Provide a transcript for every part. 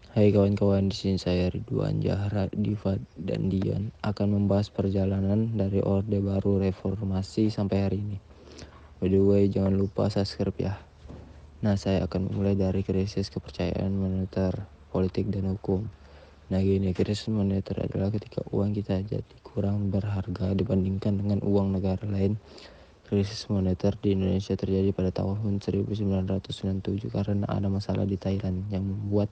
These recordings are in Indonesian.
Hai kawan-kawan, di sini saya Ridwan Jahra, Diva, dan Dian akan membahas perjalanan dari Orde Baru Reformasi sampai hari ini. By the way, jangan lupa subscribe ya. Nah, saya akan mulai dari krisis kepercayaan moneter, politik, dan hukum. Nah gini, krisis moneter adalah ketika uang kita jadi kurang berharga dibandingkan dengan uang negara lain. Krisis moneter di Indonesia terjadi pada tahun 1997 karena ada masalah di Thailand yang membuat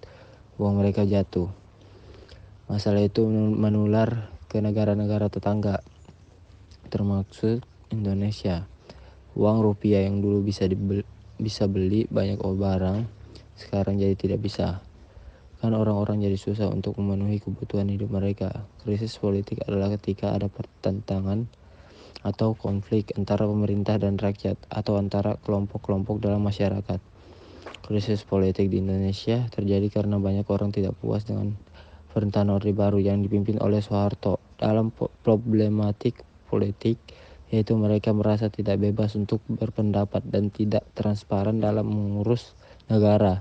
uang mereka jatuh. Masalah itu menular ke negara-negara tetangga, termasuk Indonesia. Uang rupiah yang dulu bisa beli banyak barang, sekarang jadi tidak bisa. Kan orang-orang jadi susah untuk memenuhi kebutuhan hidup mereka. Krisis politik adalah ketika ada pertentangan atau konflik antara pemerintah dan rakyat, atau antara kelompok-kelompok dalam masyarakat. Krisis politik di Indonesia terjadi karena banyak orang tidak puas dengan pemerintahan Orde Baru yang dipimpin oleh Soeharto. Dalam problematik politik, yaitu mereka merasa tidak bebas untuk berpendapat dan tidak transparan dalam mengurus negara.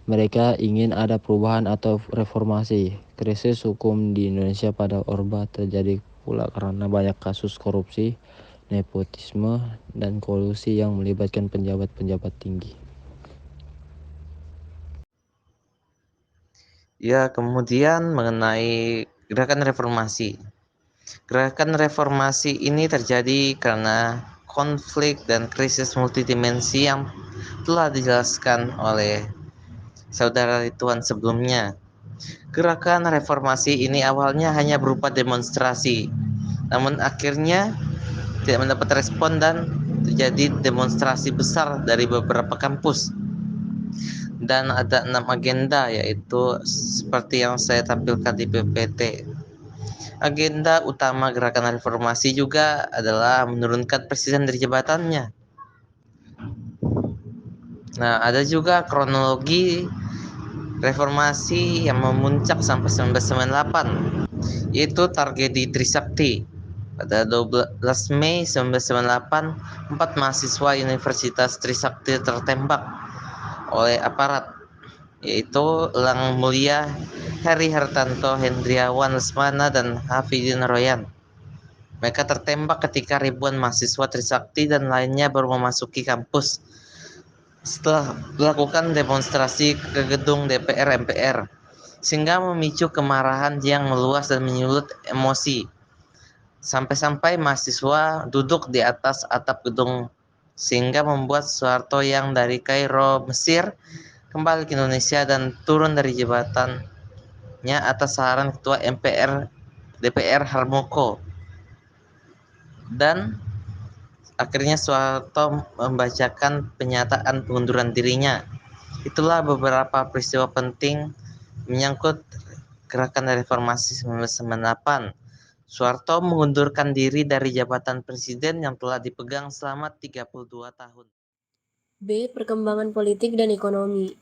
Mereka ingin ada perubahan atau reformasi. Krisis hukum di Indonesia pada Orba terjadi pula karena banyak kasus korupsi, nepotisme, dan kolusi yang melibatkan pejabat-pejabat tinggi. Ya, kemudian mengenai gerakan reformasi. Gerakan reformasi ini terjadi karena konflik dan krisis multidimensi yang telah dijelaskan oleh saudara Ridwan sebelumnya. Gerakan reformasi ini awalnya hanya berupa demonstrasi, namun akhirnya tidak mendapat respon dan terjadi demonstrasi besar dari beberapa kampus. Dan ada 6 agenda, yaitu seperti yang saya tampilkan di PPT. Agenda utama gerakan reformasi juga adalah menurunkan presiden dari jabatannya. Nah, ada juga kronologi reformasi yang memuncak sampai 1998, yaitu tragedi Trisakti. Pada 12 Mei 1998, 4 mahasiswa Universitas Trisakti tertembak oleh aparat, yaitu Elang Mulia, Heri Hartanto, Hendriawan Lesmana, dan Hafidin Royan. Mereka tertembak ketika ribuan mahasiswa Trisakti dan lainnya baru memasuki kampus setelah melakukan demonstrasi ke gedung DPR MPR, sehingga memicu kemarahan yang meluas dan menyulut emosi. Sampai-sampai mahasiswa duduk di atas atap gedung, sehingga membuat Soeharto yang dari Kairo, Mesir, kembali ke Indonesia dan turun dari jabatannya atas saran Ketua MPR DPR Harmoko. Dan akhirnya Soeharto membacakan pernyataan pengunduran dirinya. Itulah beberapa peristiwa penting menyangkut gerakan reformasi 1998. Soeharto mengundurkan diri dari jabatan presiden yang telah dipegang selama 32 tahun. B. Perkembangan politik dan ekonomi.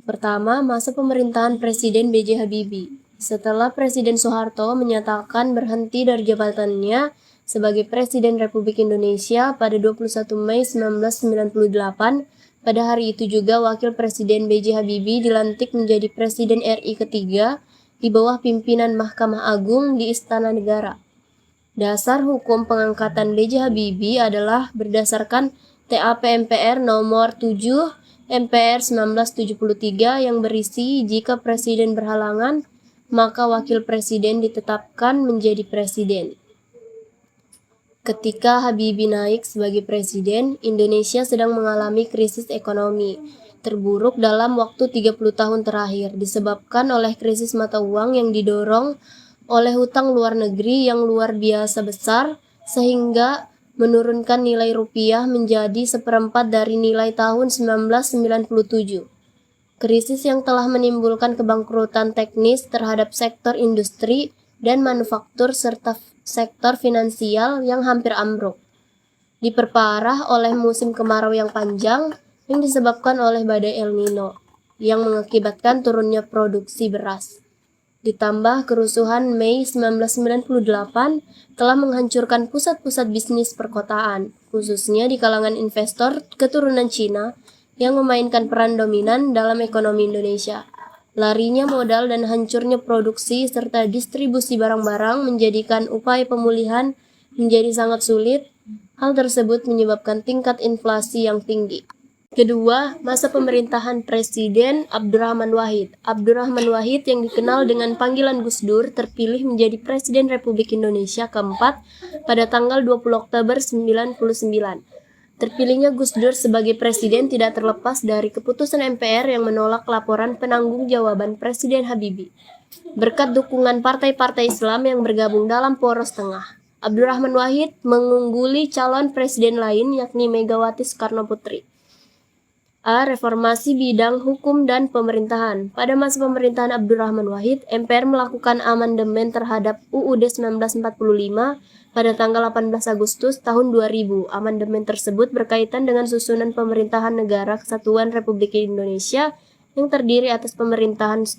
Pertama, masa pemerintahan Presiden B.J. Habibie. Setelah Presiden Soeharto menyatakan berhenti dari jabatannya sebagai Presiden Republik Indonesia pada 21 Mei 1998, pada hari itu juga Wakil Presiden B.J. Habibie dilantik menjadi Presiden RI ketiga di bawah pimpinan Mahkamah Agung di Istana Negara. Dasar hukum pengangkatan B.J. Habibie adalah berdasarkan TAP MPR nomor 7 MPR 1973 yang berisi jika presiden berhalangan, maka wakil presiden ditetapkan menjadi presiden. Ketika Habibie naik sebagai presiden, Indonesia sedang mengalami krisis ekonomi terburuk dalam waktu 30 tahun terakhir, disebabkan oleh krisis mata uang yang didorong oleh hutang luar negeri yang luar biasa besar, sehingga menurunkan nilai rupiah menjadi seperempat dari nilai tahun 1997. Krisis yang telah menimbulkan kebangkrutan teknis terhadap sektor industri dan manufaktur serta sektor finansial yang hampir ambruk. Diperparah oleh musim kemarau yang panjang yang disebabkan oleh badai El Nino yang mengakibatkan turunnya produksi beras. Ditambah kerusuhan Mei 1998 telah menghancurkan pusat-pusat bisnis perkotaan, khususnya di kalangan investor keturunan Cina yang memainkan peran dominan dalam ekonomi Indonesia. Larinya modal dan hancurnya produksi serta distribusi barang-barang menjadikan upaya pemulihan menjadi sangat sulit. Hal tersebut menyebabkan tingkat inflasi yang tinggi. Kedua, masa pemerintahan Presiden Abdurrahman Wahid. Abdurrahman Wahid yang dikenal dengan panggilan Gus Dur terpilih menjadi Presiden Republik Indonesia keempat pada tanggal 20 Oktober 1999. Terpilihnya Gus Dur sebagai presiden tidak terlepas dari keputusan MPR yang menolak laporan penanggung-jawaban Presiden Habibie. Berkat dukungan partai-partai Islam yang bergabung dalam Poros Tengah, Abdurrahman Wahid mengungguli calon presiden lain yakni Megawati Soekarno Putri. A. Reformasi bidang hukum dan pemerintahan. Pada masa pemerintahan Abdurrahman Wahid, MPR melakukan amandemen terhadap UUD 1945 pada tanggal 18 Agustus tahun 2000. Amandemen tersebut berkaitan dengan susunan pemerintahan negara kesatuan Republik Indonesia yang terdiri atas pemerintahan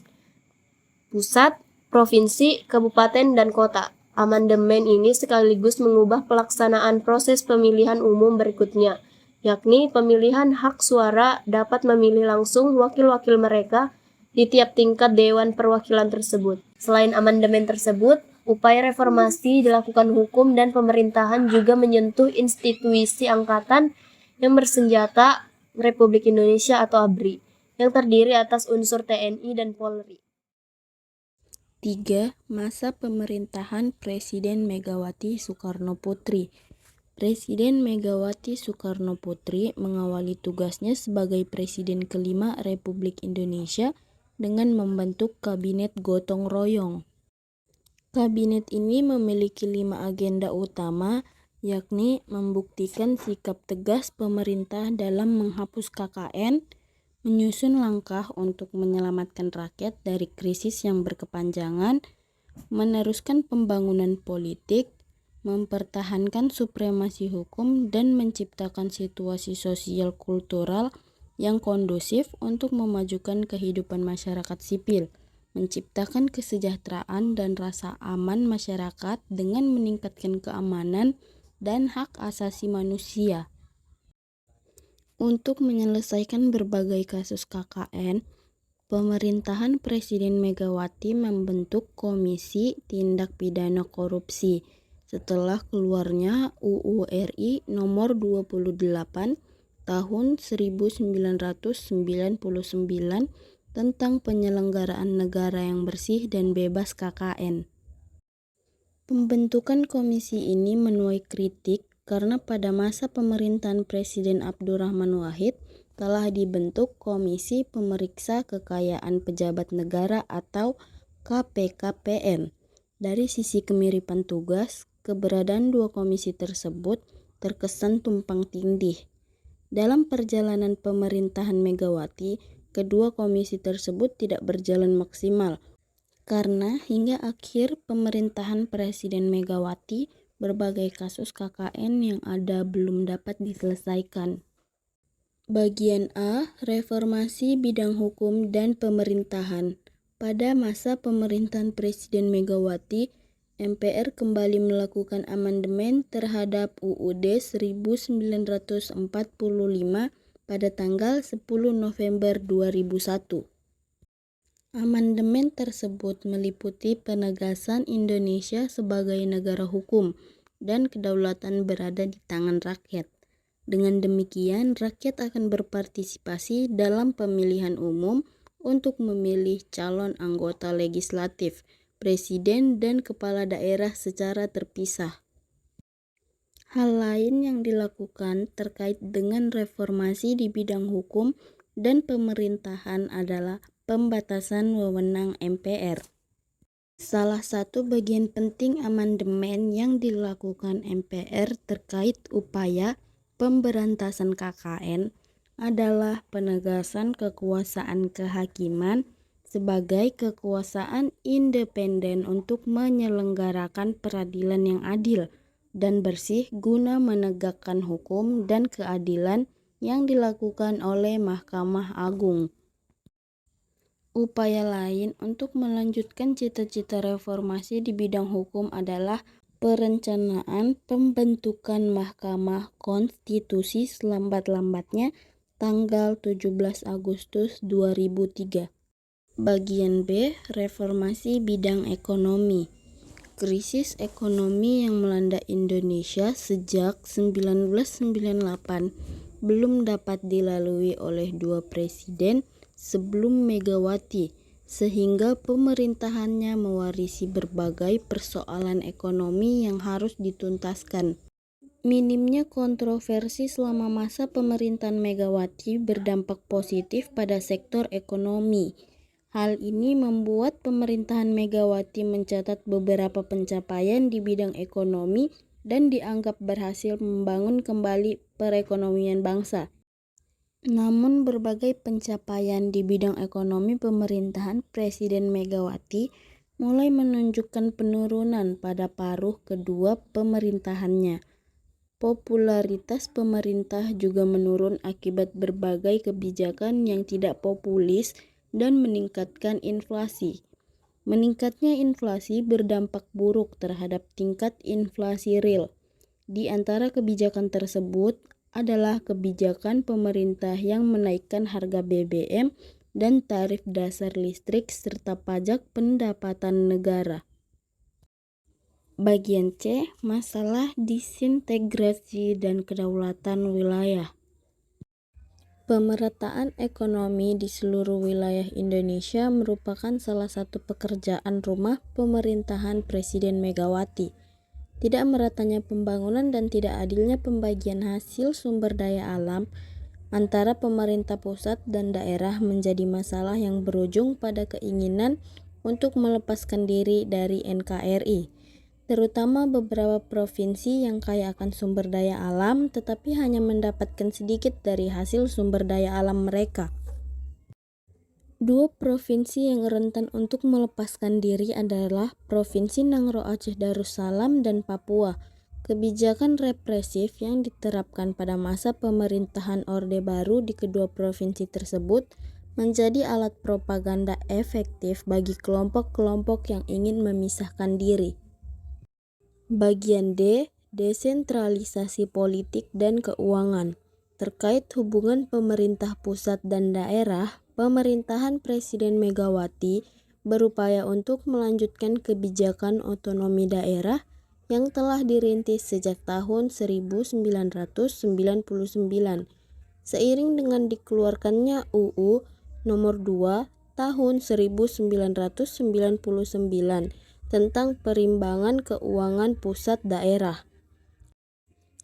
pusat, provinsi, kabupaten, dan kota. Amandemen ini sekaligus mengubah pelaksanaan proses pemilihan umum berikutnya, yakni pemilihan hak suara dapat memilih langsung wakil-wakil mereka di tiap tingkat Dewan Perwakilan tersebut. Selain amandemen tersebut, upaya reformasi dilakukan hukum dan pemerintahan juga menyentuh institusi angkatan yang bersenjata Republik Indonesia atau ABRI, yang terdiri atas unsur TNI dan Polri. 3. Masa pemerintahan Presiden Megawati Soekarno Putri. Presiden Megawati Soekarno Putri mengawali tugasnya sebagai Presiden kelima Republik Indonesia dengan membentuk Kabinet Gotong Royong. Kabinet ini memiliki 5 agenda utama, yakni membuktikan sikap tegas pemerintah dalam menghapus KKN, menyusun langkah untuk menyelamatkan rakyat dari krisis yang berkepanjangan, meneruskan pembangunan politik, mempertahankan supremasi hukum, dan menciptakan situasi sosial kultural yang kondusif untuk memajukan kehidupan masyarakat sipil, menciptakan kesejahteraan dan rasa aman masyarakat dengan meningkatkan keamanan dan hak asasi manusia. Untuk menyelesaikan berbagai kasus KKN, pemerintahan Presiden Megawati membentuk Komisi Tindak Pidana Korupsi setelah keluarnya UU RI nomor 28 tahun 1999 tentang penyelenggaraan negara yang bersih dan bebas KKN. Pembentukan komisi ini menuai kritik karena pada masa pemerintahan Presiden Abdurrahman Wahid telah dibentuk Komisi Pemeriksa Kekayaan Pejabat Negara atau KPKPN. Dari sisi kemiripan tugas, keberadaan dua komisi tersebut terkesan tumpang tindih. Dalam perjalanan pemerintahan Megawati, kedua komisi tersebut tidak berjalan maksimal karena hingga akhir pemerintahan Presiden Megawati, berbagai kasus KKN yang ada belum dapat diselesaikan. Bagian A. Reformasi bidang hukum dan pemerintahan. Pada masa pemerintahan Presiden Megawati, MPR kembali melakukan amandemen terhadap UUD 1945 pada tanggal 10 November 2001. Amandemen tersebut meliputi penegasan Indonesia sebagai negara hukum dan kedaulatan berada di tangan rakyat. Dengan demikian, rakyat akan berpartisipasi dalam pemilihan umum untuk memilih calon anggota legislatif, presiden, dan kepala daerah secara terpisah. Hal lain yang dilakukan terkait dengan reformasi di bidang hukum dan pemerintahan adalah pembatasan wewenang MPR. Salah satu bagian penting amandemen yang dilakukan MPR terkait upaya pemberantasan KKN adalah penegasan kekuasaan kehakiman sebagai kekuasaan independen untuk menyelenggarakan peradilan yang adil dan bersih guna menegakkan hukum dan keadilan yang dilakukan oleh Mahkamah Agung. Upaya lain untuk melanjutkan cita-cita reformasi di bidang hukum adalah perencanaan pembentukan Mahkamah Konstitusi selambat-lambatnya tanggal 17 Agustus 2003. Bagian B, reformasi bidang ekonomi. Krisis ekonomi yang melanda Indonesia sejak 1998 belum dapat dilalui oleh dua presiden sebelum Megawati, sehingga pemerintahannya mewarisi berbagai persoalan ekonomi yang harus dituntaskan. Minimnya kontroversi selama masa pemerintahan Megawati berdampak positif pada sektor ekonomi. Hal ini membuat pemerintahan Megawati mencatat beberapa pencapaian di bidang ekonomi dan dianggap berhasil membangun kembali perekonomian bangsa. Namun berbagai pencapaian di bidang ekonomi pemerintahan Presiden Megawati mulai menunjukkan penurunan pada paruh kedua pemerintahannya. Popularitas pemerintah juga menurun akibat berbagai kebijakan yang tidak populis dan meningkatkan inflasi. Meningkatnya inflasi berdampak buruk terhadap tingkat inflasi real. Di antara kebijakan tersebut adalah kebijakan pemerintah yang menaikkan harga BBM dan tarif dasar listrik serta pajak pendapatan negara. Bagian C, masalah disintegrasi dan kedaulatan wilayah. Pemerataan ekonomi di seluruh wilayah Indonesia merupakan salah satu pekerjaan rumah pemerintahan Presiden Megawati. Tidak meratanya pembangunan dan tidak adilnya pembagian hasil sumber daya alam antara pemerintah pusat dan daerah menjadi masalah yang berujung pada keinginan untuk melepaskan diri dari NKRI. Terutama beberapa provinsi yang kaya akan sumber daya alam tetapi hanya mendapatkan sedikit dari hasil sumber daya alam mereka. Dua provinsi yang rentan untuk melepaskan diri adalah Provinsi Nangro Aceh Darussalam dan Papua. Kebijakan represif yang diterapkan pada masa pemerintahan Orde Baru di kedua provinsi tersebut menjadi alat propaganda efektif bagi kelompok-kelompok yang ingin memisahkan diri. Bagian D, desentralisasi politik dan keuangan. Terkait hubungan pemerintah pusat dan daerah, pemerintahan Presiden Megawati berupaya untuk melanjutkan kebijakan otonomi daerah yang telah dirintis sejak tahun 1999. Seiring dengan dikeluarkannya UU Nomor 2 Tahun 1999 tentang perimbangan keuangan pusat daerah.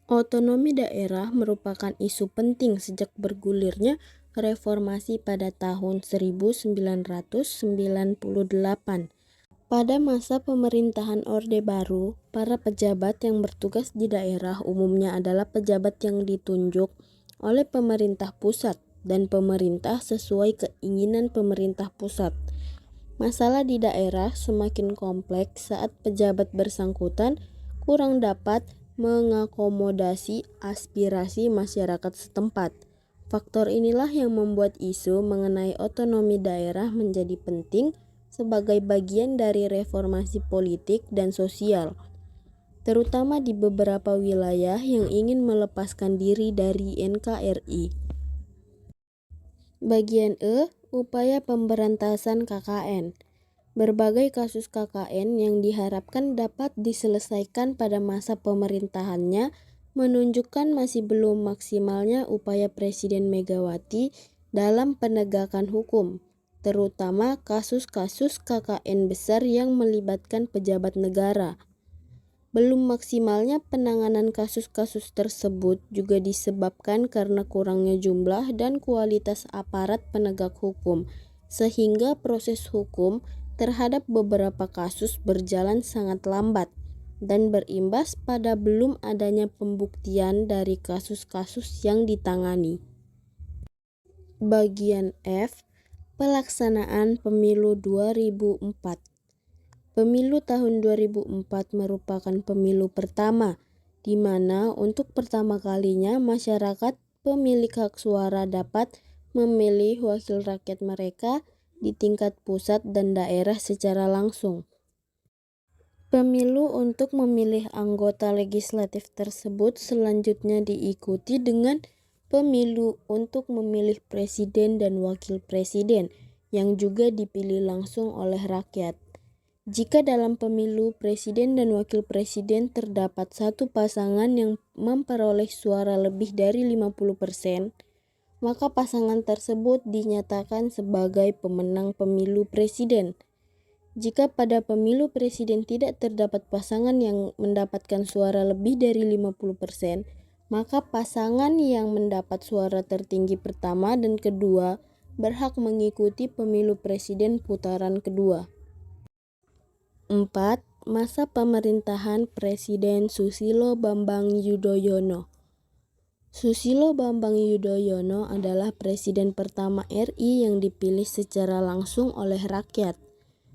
Otonomi daerah merupakan isu penting sejak bergulirnya reformasi pada tahun 1998. Pada masa pemerintahan Orde Baru, para pejabat yang bertugas di daerah umumnya adalah pejabat yang ditunjuk oleh pemerintah pusat dan pemerintah sesuai keinginan pemerintah pusat. Masalah di daerah semakin kompleks saat pejabat bersangkutan kurang dapat mengakomodasi aspirasi masyarakat setempat. Faktor inilah yang membuat isu mengenai otonomi daerah menjadi penting sebagai bagian dari reformasi politik dan sosial, terutama di beberapa wilayah yang ingin melepaskan diri dari NKRI. Bagian E, upaya pemberantasan KKN. Berbagai kasus KKN yang diharapkan dapat diselesaikan pada masa pemerintahannya menunjukkan masih belum maksimalnya upaya Presiden Megawati dalam penegakan hukum, terutama kasus-kasus KKN besar yang melibatkan pejabat negara. Belum maksimalnya penanganan kasus-kasus tersebut juga disebabkan karena kurangnya jumlah dan kualitas aparat penegak hukum, sehingga proses hukum terhadap beberapa kasus berjalan sangat lambat dan berimbas pada belum adanya pembuktian dari kasus-kasus yang ditangani. Bagian F, pelaksanaan pemilu 2004. Pemilu tahun 2004 merupakan pemilu pertama di mana untuk pertama kalinya masyarakat pemilik hak suara dapat memilih wakil rakyat mereka di tingkat pusat dan daerah secara langsung. Pemilu untuk memilih anggota legislatif tersebut selanjutnya diikuti dengan pemilu untuk memilih presiden dan wakil presiden yang juga dipilih langsung oleh rakyat. Jika dalam pemilu presiden dan wakil presiden terdapat satu pasangan yang memperoleh suara lebih dari 50%, maka pasangan tersebut dinyatakan sebagai pemenang pemilu presiden. Jika pada pemilu presiden tidak terdapat pasangan yang mendapatkan suara lebih dari 50%, maka pasangan yang mendapat suara tertinggi pertama dan kedua berhak mengikuti pemilu presiden putaran kedua. 4. Masa pemerintahan Presiden Susilo Bambang Yudhoyono. Susilo Bambang Yudhoyono adalah presiden pertama RI yang dipilih secara langsung oleh rakyat.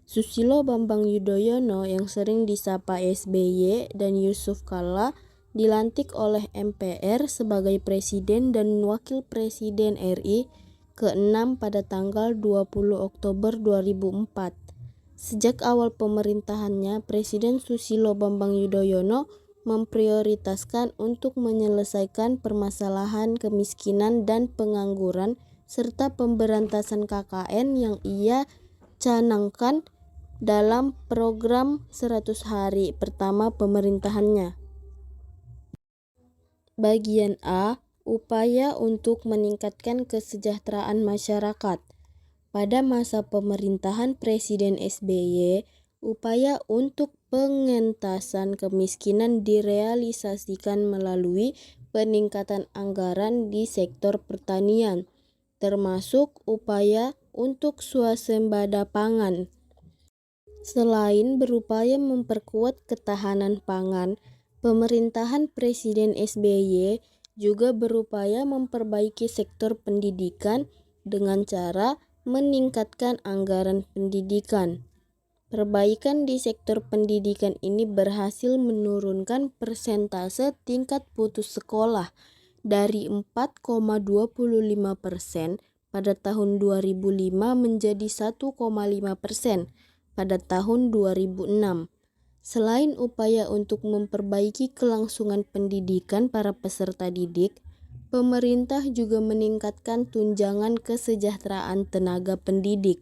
Susilo Bambang Yudhoyono yang sering disapa SBY dan Yusuf Kalla dilantik oleh MPR sebagai presiden dan wakil presiden RI ke-6 pada tanggal 20 Oktober 2004. Sejak awal pemerintahannya, Presiden Susilo Bambang Yudhoyono memprioritaskan untuk menyelesaikan permasalahan kemiskinan dan pengangguran serta pemberantasan KKN yang ia canangkan dalam program 100 hari pertama pemerintahannya. Bagian A. Upaya untuk meningkatkan kesejahteraan masyarakat. Pada masa pemerintahan Presiden SBY, upaya untuk pengentasan kemiskinan direalisasikan melalui peningkatan anggaran di sektor pertanian, termasuk upaya untuk swasembada pangan. Selain berupaya memperkuat ketahanan pangan, pemerintahan Presiden SBY juga berupaya memperbaiki sektor pendidikan dengan cara meningkatkan anggaran pendidikan. Perbaikan di sektor pendidikan ini berhasil menurunkan persentase tingkat putus sekolah dari 4,25% pada tahun 2005 menjadi 1,5% pada tahun 2006. Selain upaya untuk memperbaiki kelangsungan pendidikan para peserta didik, pemerintah juga meningkatkan tunjangan kesejahteraan tenaga pendidik.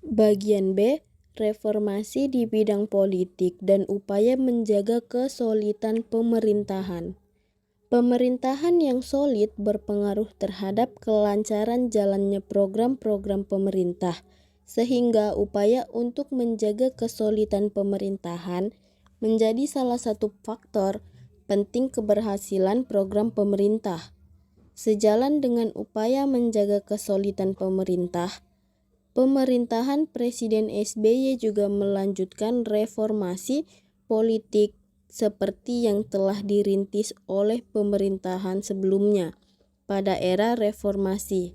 Bagian B. Reformasi di bidang politik dan upaya menjaga kesolidan pemerintahan. Pemerintahan yang solid berpengaruh terhadap kelancaran jalannya program-program pemerintah, sehingga upaya untuk menjaga kesolidan pemerintahan menjadi salah satu faktor penting keberhasilan program pemerintah. Sejalan dengan upaya menjaga kesolidan pemerintah, pemerintahan Presiden SBY juga melanjutkan reformasi politik seperti yang telah dirintis oleh pemerintahan sebelumnya pada era reformasi.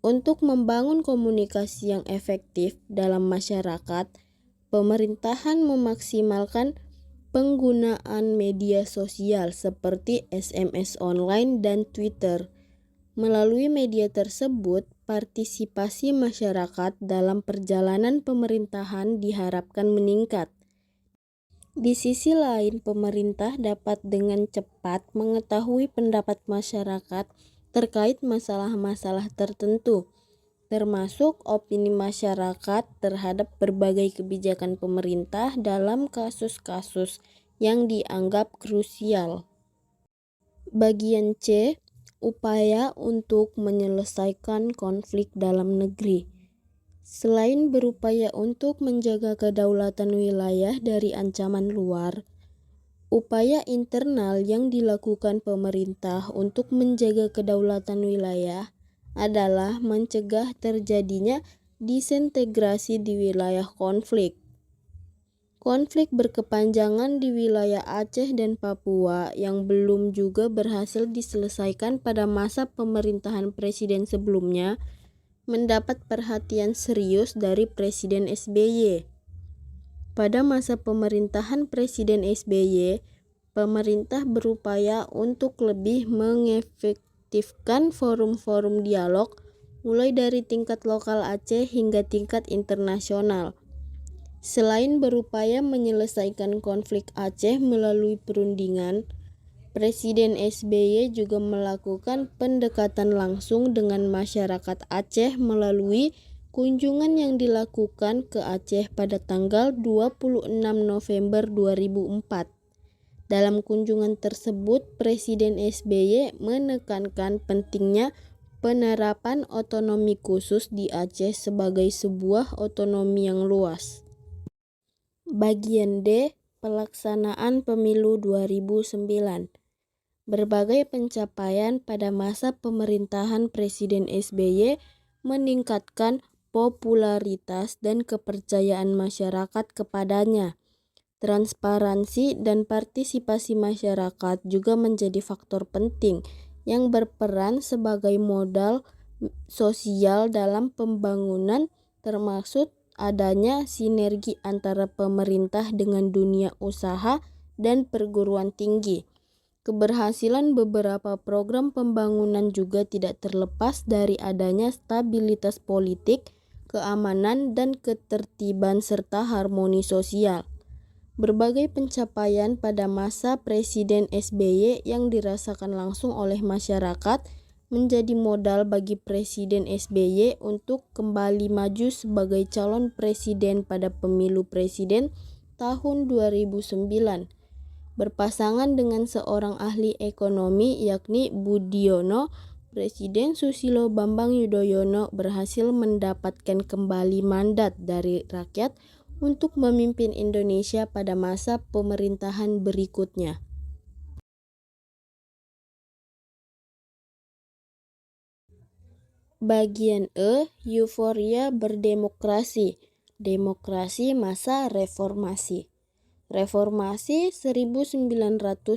Untuk membangun komunikasi yang efektif dalam masyarakat, pemerintahan memaksimalkan penggunaan media sosial seperti SMS online dan Twitter. Melalui media tersebut, partisipasi masyarakat dalam perjalanan pemerintahan diharapkan meningkat. Di sisi lain, pemerintah dapat dengan cepat mengetahui pendapat masyarakat terkait masalah-masalah tertentu, termasuk opini masyarakat terhadap berbagai kebijakan pemerintah dalam kasus-kasus yang dianggap krusial. Bagian C. Upaya untuk menyelesaikan konflik dalam negeri. Selain berupaya untuk menjaga kedaulatan wilayah dari ancaman luar, upaya internal yang dilakukan pemerintah untuk menjaga kedaulatan wilayah adalah mencegah terjadinya disintegrasi di wilayah konflik. Konflik berkepanjangan di wilayah Aceh dan Papua yang belum juga berhasil diselesaikan pada masa pemerintahan presiden sebelumnya mendapat perhatian serius dari Presiden SBY. Pada masa pemerintahan Presiden SBY, pemerintah berupaya untuk lebih mengefektifkan forum-forum dialog mulai dari tingkat lokal Aceh hingga tingkat internasional. Selain berupaya menyelesaikan konflik Aceh melalui perundingan, Presiden SBY juga melakukan pendekatan langsung dengan masyarakat Aceh melalui kunjungan yang dilakukan ke Aceh pada tanggal 26 November 2004. Dalam kunjungan tersebut, Presiden SBY menekankan pentingnya penerapan otonomi khusus di Aceh sebagai sebuah otonomi yang luas. Bagian D. Pelaksanaan Pemilu 2009. Berbagai pencapaian pada masa pemerintahan Presiden SBY meningkatkan popularitas dan kepercayaan masyarakat kepadanya. Transparansi dan partisipasi masyarakat juga menjadi faktor penting yang berperan sebagai modal sosial dalam pembangunan, termasuk adanya sinergi antara pemerintah dengan dunia usaha dan perguruan tinggi. Keberhasilan beberapa program pembangunan juga tidak terlepas dari adanya stabilitas politik, keamanan, dan ketertiban serta harmoni sosial. Berbagai pencapaian pada masa Presiden SBY yang dirasakan langsung oleh masyarakat menjadi modal bagi Presiden SBY untuk kembali maju sebagai calon presiden pada pemilu presiden tahun 2009. Berpasangan dengan seorang ahli ekonomi yakni Budiono, Presiden Susilo Bambang Yudhoyono berhasil mendapatkan kembali mandat dari rakyat untuk memimpin Indonesia pada masa pemerintahan berikutnya. Bagian E. Euforia berdemokrasi. Demokrasi masa reformasi. Reformasi 1998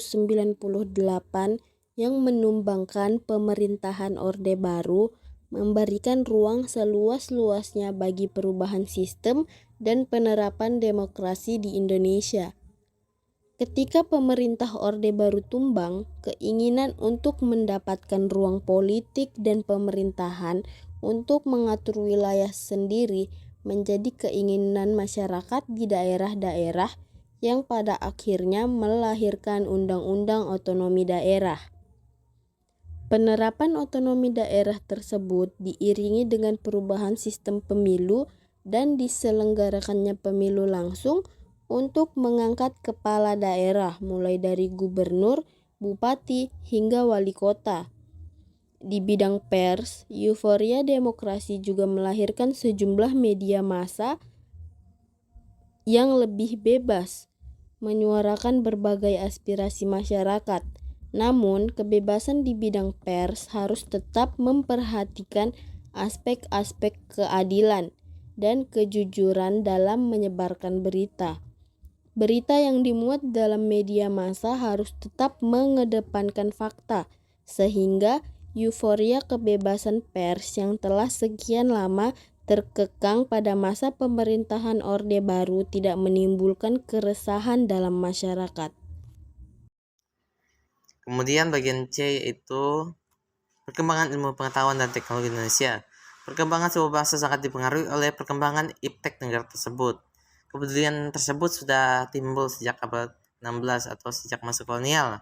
yang menumbangkan pemerintahan Orde Baru memberikan ruang seluas-luasnya bagi perubahan sistem dan penerapan demokrasi di Indonesia. Ketika pemerintah Orde Baru tumbang, keinginan untuk mendapatkan ruang politik dan pemerintahan untuk mengatur wilayah sendiri menjadi keinginan masyarakat di daerah-daerah yang pada akhirnya melahirkan Undang-Undang Otonomi Daerah. Penerapan otonomi daerah tersebut diiringi dengan perubahan sistem pemilu dan diselenggarakannya pemilu langsung untuk mengangkat kepala daerah mulai dari gubernur, bupati, hingga wali kota. Di bidang pers, euforia demokrasi juga melahirkan sejumlah media massa yang lebih bebas, menyuarakan berbagai aspirasi masyarakat. Namun, kebebasan di bidang pers harus tetap memperhatikan aspek-aspek keadilan dan kejujuran dalam menyebarkan berita. Berita yang dimuat dalam media massa harus tetap mengedepankan fakta, sehingga euforia kebebasan pers yang telah sekian lama terkekang pada masa pemerintahan Orde Baru tidak menimbulkan keresahan dalam masyarakat. Kemudian bagian C yaitu perkembangan ilmu pengetahuan dan teknologi Indonesia. Perkembangan sebuah bangsa sangat dipengaruhi oleh perkembangan iptek negara tersebut. Kepedulian tersebut sudah timbul sejak abad 16 atau sejak masa kolonial.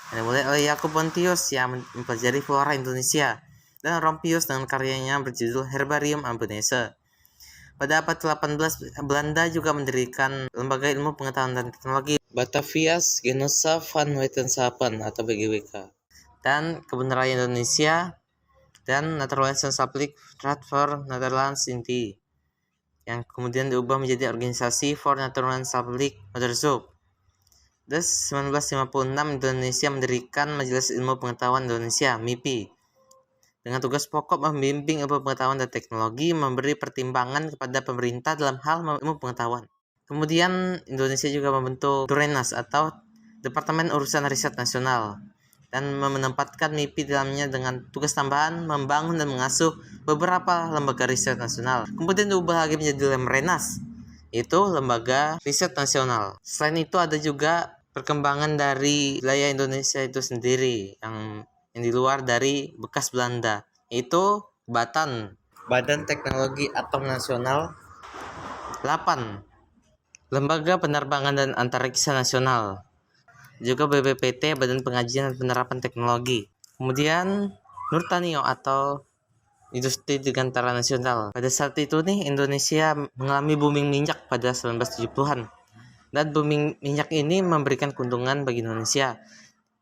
Dimulai oleh Yakub Bontius yang mempelajari flora Indonesia, dan Rompius dengan karyanya berjudul Herbarium Ambonese. Pada abad ke-18, Belanda juga mendirikan Lembaga Ilmu Pengetahuan dan Teknologi Batavias Genootschap van Wetenschappen atau BGWK, dan Kebun Raya Indonesia dan Natuurwetenschappelijk Raad voor Nederlands Indie, yang kemudian diubah menjadi Organisasi voor Natuurwetenschappelijk Onderzoek. Terus 1956 Indonesia mendirikan Majelis Ilmu Pengetahuan Indonesia (MIPI) dengan tugas pokok membimbing ilmu pengetahuan dan teknologi, memberi pertimbangan kepada pemerintah dalam hal ilmu pengetahuan. Kemudian Indonesia juga membentuk Durenas atau Departemen Urusan Riset Nasional dan menempatkan MIPI dalamnya dengan tugas tambahan membangun dan mengasuh beberapa lembaga riset nasional. Kemudian diubah lagi menjadi Lemrenas, yaitu Lembaga Riset Nasional. Selain itu ada juga perkembangan dari wilayah Indonesia itu sendiri yang di luar dari bekas Belanda, yaitu BATAN, Badan Teknologi Atom Nasional. 8. Lembaga Penerbangan dan Antariksa Nasional. juga BPPT, Badan Pengajian dan Penerapan Teknologi. Kemudian Nurtanio atau Industri Dirgantara Nasional. Pada saat itu nih Indonesia mengalami booming minyak pada 1970-an. Dan booming minyak ini memberikan keuntungan bagi Indonesia.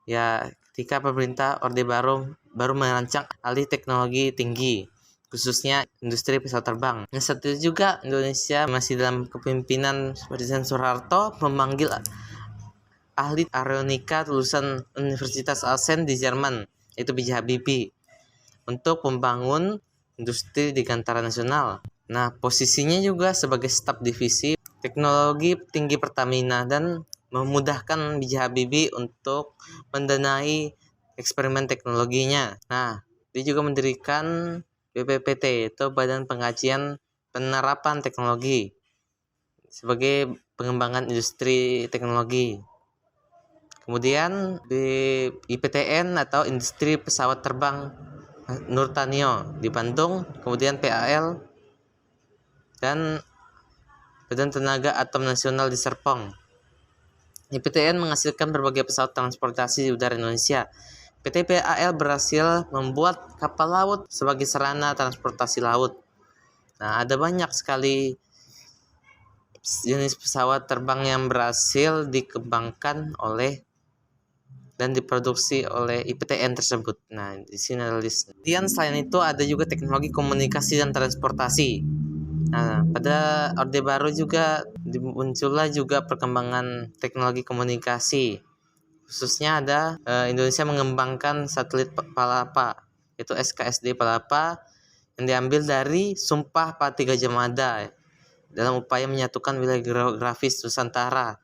Ya, ketika pemerintah Orde Baru merancang alih teknologi tinggi, khususnya industri pesawat terbang. Nah, saat itu juga Indonesia masih dalam kepemimpinan Presiden Soeharto memanggil ahli aeronika lulusan Universitas Aachen di Jerman, yaitu B.J. Habibie, untuk membangun industri dirgantara nasional. Nah, posisinya juga sebagai staf divisi teknologi tinggi Pertamina dan memudahkan B.J. Habibie untuk mendanai eksperimen teknologinya. Nah, dia juga mendirikan BPPT, yaitu Badan Pengajian Penerapan Teknologi, sebagai pengembangan industri teknologi. Kemudian di IPTN atau Industri Pesawat Terbang Nurtanio di Bandung, kemudian PAL dan Badan Tenaga Atom Nasional di Serpong. IPTN menghasilkan berbagai pesawat transportasi di udara Indonesia. PT PAL berhasil membuat kapal laut sebagai sarana transportasi laut. Nah, ada banyak sekali jenis pesawat terbang yang berhasil dikembangkan oleh dan diproduksi oleh IPTN tersebut. Nah, di sini ada list. Kemudian selain itu ada juga teknologi komunikasi dan transportasi. Nah, pada Orde Baru juga muncullah juga perkembangan teknologi komunikasi. Khususnya ada Indonesia mengembangkan satelit Palapa, yaitu SKSD Palapa, yang diambil dari Sumpah Pati Gajah Mada dalam upaya menyatukan wilayah geografis Nusantara.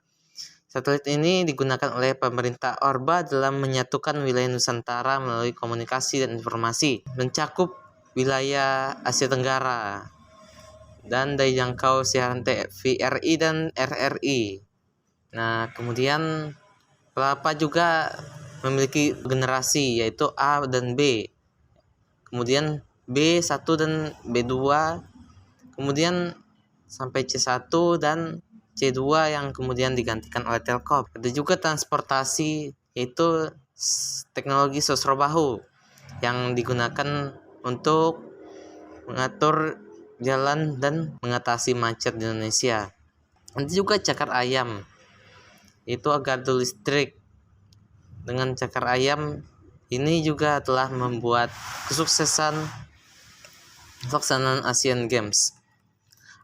Satelit ini digunakan oleh pemerintah Orba dalam menyatukan wilayah Nusantara melalui komunikasi dan informasi, mencakup wilayah Asia Tenggara dan daya jangkau siaran TVRI dan RRI. Nah, kemudian Palapa juga memiliki generasi, yaitu A dan B. Kemudian B1 dan B2, kemudian sampai C1 dan C2 yang kemudian digantikan oleh Telkom. Ada juga transportasi, yaitu teknologi sosrobahu yang digunakan untuk mengatur jalan dan mengatasi macet di Indonesia. Ada juga cakar ayam, yaitu gardu listrik. Dengan cakar ayam ini juga telah membuat kesuksesan pelaksanaan Asian Games.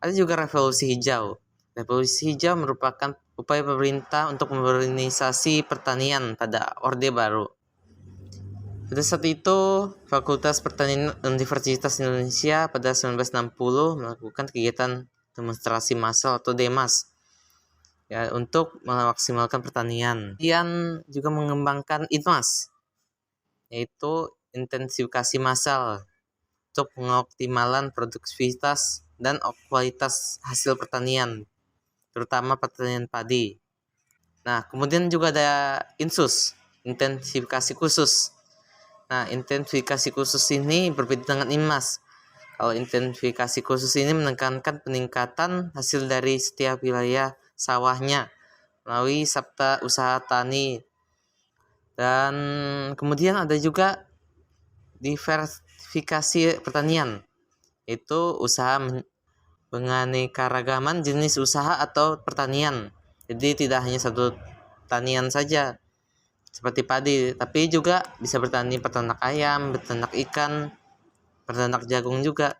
Ada juga revolusi hijau. Revolusi hijau merupakan upaya pemerintah untuk modernisasi pertanian pada Orde Baru. Pada saat itu, Fakultas Pertanian Universitas Indonesia pada 1960 melakukan kegiatan demonstrasi massal atau DEMAS, ya, untuk memaksimalkan pertanian. Kemudian juga mengembangkan INMAS, yaitu intensifikasi massal untuk pengoptimalan produktivitas dan kualitas hasil pertanian, terutama pertanian padi. Nah, kemudian juga ada INSUS, intensifikasi khusus. Nah, intensifikasi khusus ini berbeda dengan INMAS. Kalau intensifikasi khusus ini menekankan peningkatan hasil dari setiap wilayah sawahnya melalui sabta usaha tani. Dan kemudian ada juga diversifikasi pertanian, itu usaha penganekaragaman jenis usaha atau pertanian. Jadi tidak hanya satu tanian saja seperti padi, tapi juga bisa bertani peternak ayam, peternak ikan, peternak jagung juga.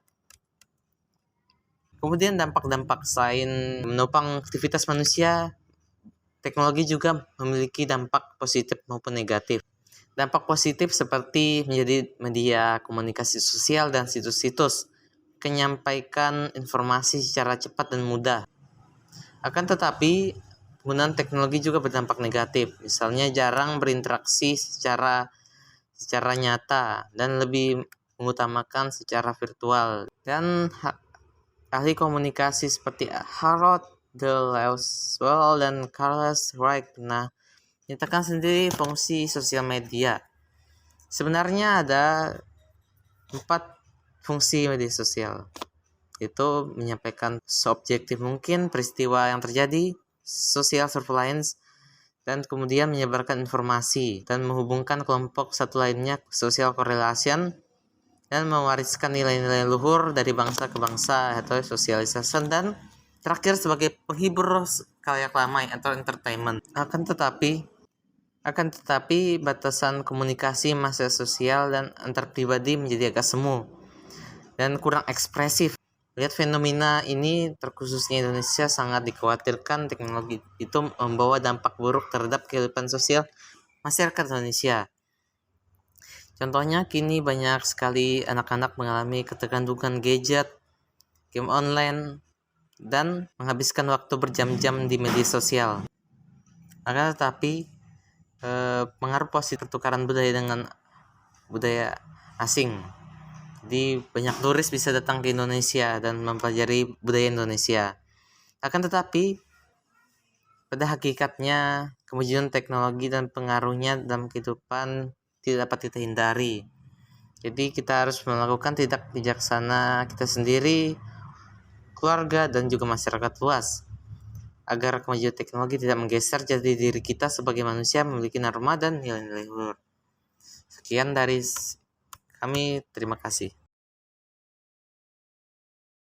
Kemudian dampak-dampak selain menopang aktivitas manusia, teknologi juga memiliki dampak positif maupun negatif. Dampak positif seperti menjadi media komunikasi sosial dan situs-situs, menyampaikan informasi secara cepat dan mudah. Akan tetapi, penggunaan teknologi juga berdampak negatif, misalnya jarang berinteraksi secara nyata dan lebih mengutamakan secara virtual. Dan ahli komunikasi seperti Harold Deleuze dan Carlos Wright pernah menyatakan sendiri fungsi sosial media. Sebenarnya ada 4 fungsi media sosial, yaitu menyampaikan seobjektif mungkin peristiwa yang terjadi, social surveillance, dan kemudian menyebarkan informasi dan menghubungkan kelompok satu lainnya, social correlation, dan mewariskan nilai-nilai luhur dari bangsa ke bangsa atau socialization, dan terakhir sebagai penghibur khalayak ramai atau entertainment. Akan tetapi batasan komunikasi masa sosial dan antar pribadi menjadi agak semu dan kurang ekspresif. Lihat fenomena ini, terkhususnya Indonesia, sangat dikhawatirkan teknologi itu membawa dampak buruk terhadap kehidupan sosial masyarakat Indonesia. Contohnya, kini banyak sekali anak-anak mengalami ketergantungan gadget, game online, dan menghabiskan waktu berjam-jam di media sosial. Akan tetapi, pengaruh positif pertukaran budaya dengan budaya asing. Jadi banyak turis bisa datang ke Indonesia dan mempelajari budaya Indonesia. Akan tetapi, pada hakikatnya kemajuan teknologi dan pengaruhnya dalam kehidupan tidak dapat kita hindari. Jadi kita harus melakukan tindak bijaksana kita sendiri, keluarga, dan juga masyarakat luas, agar kemajuan teknologi tidak menggeser jati diri kita sebagai manusia memiliki norma dan nilai-nilai luhur. Sekian dari kami, terima kasih.